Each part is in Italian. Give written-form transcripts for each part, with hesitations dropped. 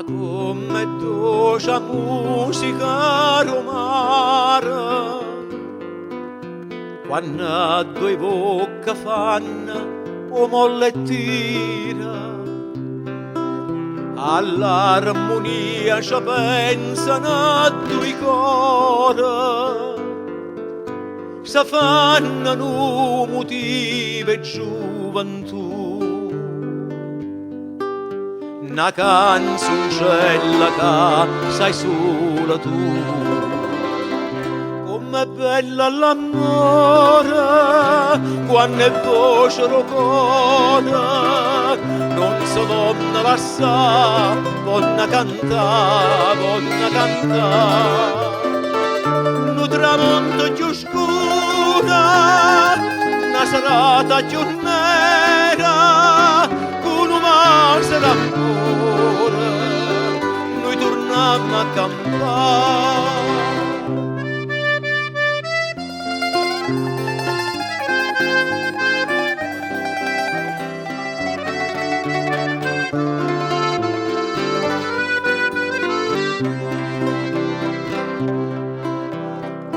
Ma come dolce musica romana, quando due bocche fanno o mollettira, all'armonia ci pensano due cuori, si fanno motivo e gioventù. Una canzoncella che sai solo tu, com'è bella l'amore quando è voce rocona, non si può lasciare, buona cantare, buona cantare. Un tramonto più scura, una serata più nera, con un mare d'amore, noi torniamo a campare.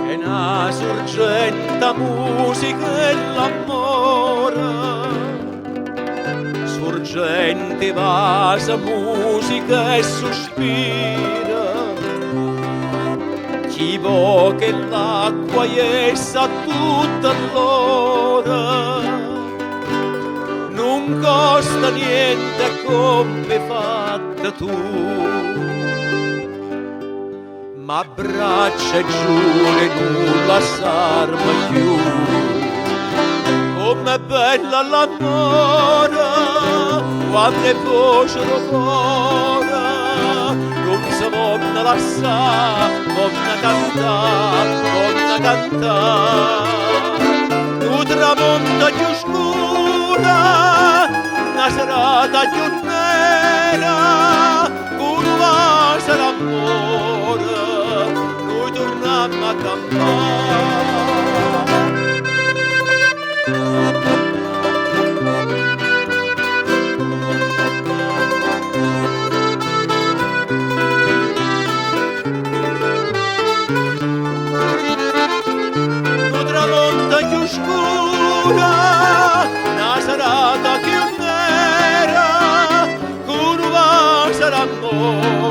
E una sorgente musica e l'amore, sorgente vasa musica e sospira, chi vuole che l'acqua essa tutta l'ora, non costa niente come fatta tu. Ma braccia e giure nulla sarma più, com'è bella l'amore quando è voce d'amore, non si può lasciare, può cantare, un tramonto più scura, una serata più nera, con un vaso d'amore, torniamo a campare. Un tramonto più scura, una serata più nera, con un vaso d'amore,